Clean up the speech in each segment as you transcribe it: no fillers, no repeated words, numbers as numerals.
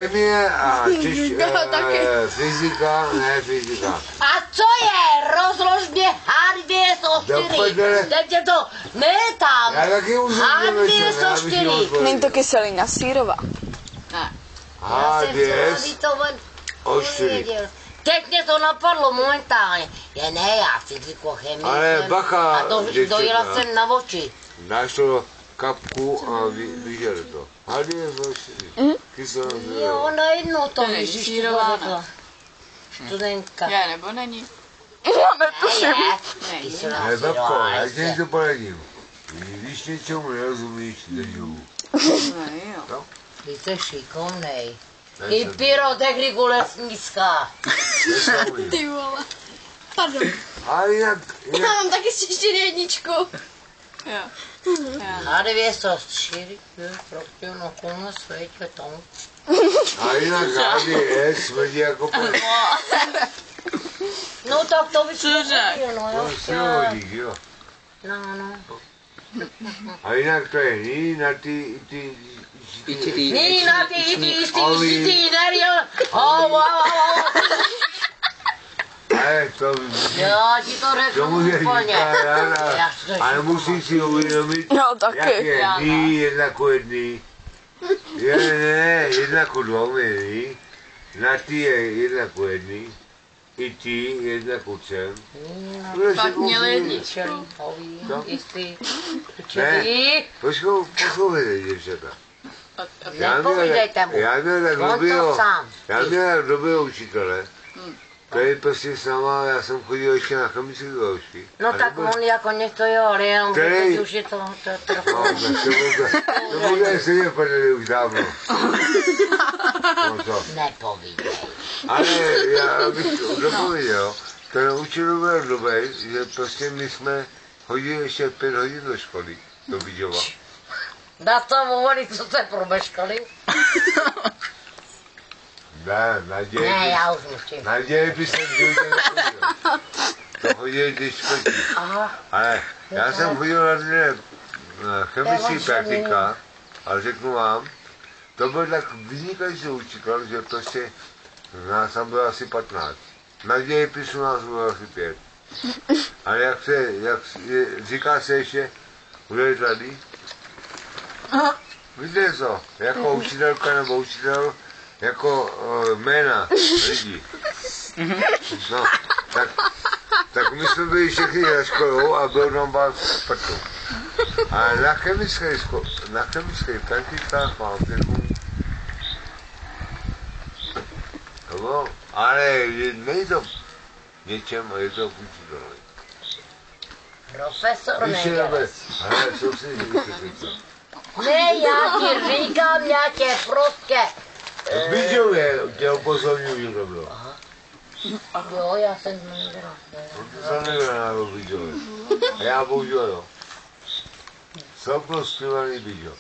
Chemie a fyzika, ne fyzika. A co je? Rozlož mě H2SO4. Teď je to, ne tam. Já taky už H2SO4. Není to kyselina sírová. Ne. H2SO4. Teď mě to napadlo momentálně. Je ne, já fyziku, chemii. Ale bacha, a to dojela jsem na oči. Dáš to kapku a vyžere to. H2SO4. Kyselina sírová. Jo, najednou to víš, sírová, řekla. Studentka. Je, nebo není? Já netuším. Ne, babko, já ti to poradím. Když něčemu nerozumíš, držu. Jo. Ty jsi šikovnej. I pyrotechniku lesnická. Ty vole. Pardon. Ale jinak... Já mám taky 4 Jo. H2SO4, protivno kůna světě tomu. A jinak H2S smrdí jako plný. No tak to bys Cože? no Silodík, jo. No. A jinak to je ní na ty... Ní na ty jistý neril. Ale to... Já ti to To může řeknu úplně. říkat, ale musíš si uvědomit, Jo, taky. jak je ní 1:1. Je ne, 1:2 je ní. Na ty je 1:1. I ty 1:3. Pak měli Jistý. Ne, poslouchejte, děvčata. Nepovídejte mu. Já měl tak dobrého učitele, který prostě s náma, já jsem chodil ještě na chemické zkoušky. No tak on jako něco jo, ale jenom teď už je to trochu. No, to bude sedět prdeli už dávno. No to. Nepovídej. Ale já bych dopověděl, ten učitel byl dobrý, že prostě my jsme chodili ještě 5 hodin do školy, do Bížova. Dá to hovorit, co se promeškali? Ne, naději. Ne, já už musím. Naději by jsem životě nechodil. To chodili ty školky. Ale já jsem chodil na dne chemický praktika, ale řeknu vám, to byl tak vynikající učitel, že prostě nás tam bylo asi 15. Na dějepisu nás bylo asi 5. Ale říká se ještě, bude tady? Víte co, jako učitelka nebo učitel, jako jména lidí. No, tak my jsme byli všichni na školou a byl nám vás prtu. A na chemické praktikách mám takovou. No, ale není to něčem, je to učitelovi. Profesor nevěděl. Ale co si říkáte? Ne, já ti říkám nějaké prostě. V Bížově tě upozorňuji, že to bylo. Jo, já jsem nevěděl. To jsem nevěděl v Bížově. A já bohužel jo. Celkem zpívaný Bížov.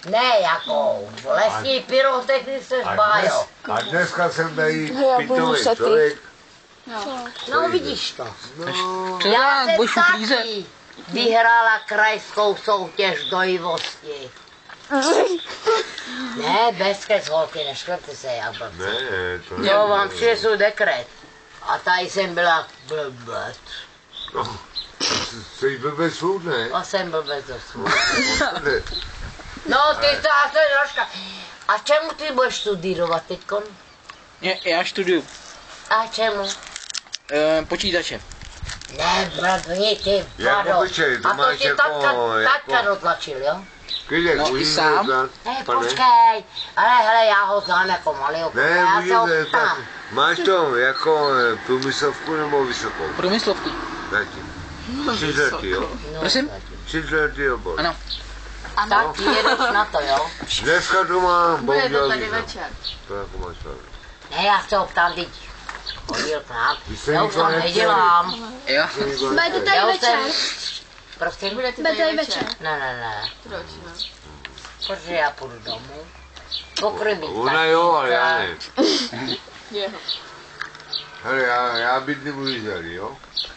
Ne, jako v lesní pyrotechnice zbájo. A dneska jsem tady budu pitový muset člověk. No vidíš to. No, Já jsem taky vyhrála krajskou soutěž dojivosti. Ne, bez kec holky, neškrte se, jak blbce. ne, to ne. Jo, vám přinesu dekret. A tady jsem byla blbec. No, jsi blbec furt, ne? A jsem blbec dost. No, ty to asi troška. A čemu ty budeš studírovat teďkon? Já studuju A čemu? počítače. Ne, bratři, ty Jako vado. počkej, to A to máš ti taťka dotlačil, jo? Klidek, No, i můžeš sám. zeptat, Ne, pane? počkej. Ale hele, já ho znám jako malého. Ne, Já se můžeš ho zeptat. ptám. Máš to jako průmyslovku nebo vysokou? Průmyslovku. Zatím. 3 jo? No, Prosím? 3 obor. Ano. tak jedeš na to, jo? Dneska to mám, Bude to bohužel tady vítám. večer. To jako máš pravdu. Ne, já se ho ptám teď. Chodil k nám. jste Já už nikoho to nedělám. Jo. Bude to Já tady už jsem... večer. Prosím? Budete Bude tady tady večer. večer. Ne. Proč ne? Protože já půjdu domů. Pokrmit Ona jo, ale já ne. Jeho. Hele, já bydlím u Izraeli, jo?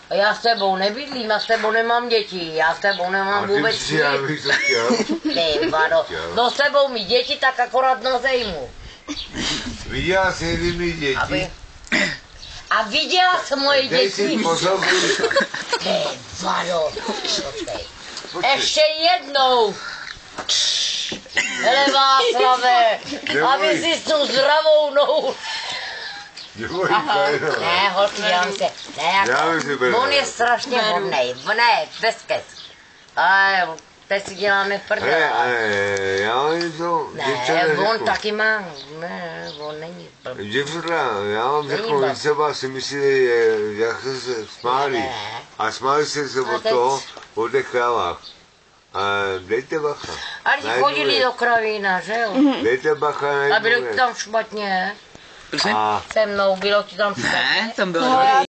A já s tebou nebydlím, já s tebou nemám děti, já s tebou nemám vůbec já nic. bych to chtěl. Ty vado, no s tebou mít děti tak akorát na zejmu. Viděla jsi někdy mý děti? A viděla jsem moje Dej si děti. pozor, Vado, ještě jednou. Hele Václave, aby si tu zdravou nohu. neboj, Kajno. Ne, holky, dělám se. Ne, Já bych si byl. on je strašně hodnej. Ne, bez kec. Ale teď si děláme prdel. Já jim to děvče Ne, on neřeknu. taky má. Ne, on není blbý. Děvčata, já vám Není řeknu, blbý. že třeba si myslí, jak se smáli. Ne. A smáli se A od teď- toho, o těch krávách. A dejte bacha. Ale ti chodili do kravína, že jo? Dejte bacha na A bylo jednu ti věc. tam špatně. Prosím? A Se mnou bylo ti tam špatně. Ne, tam bylo No, já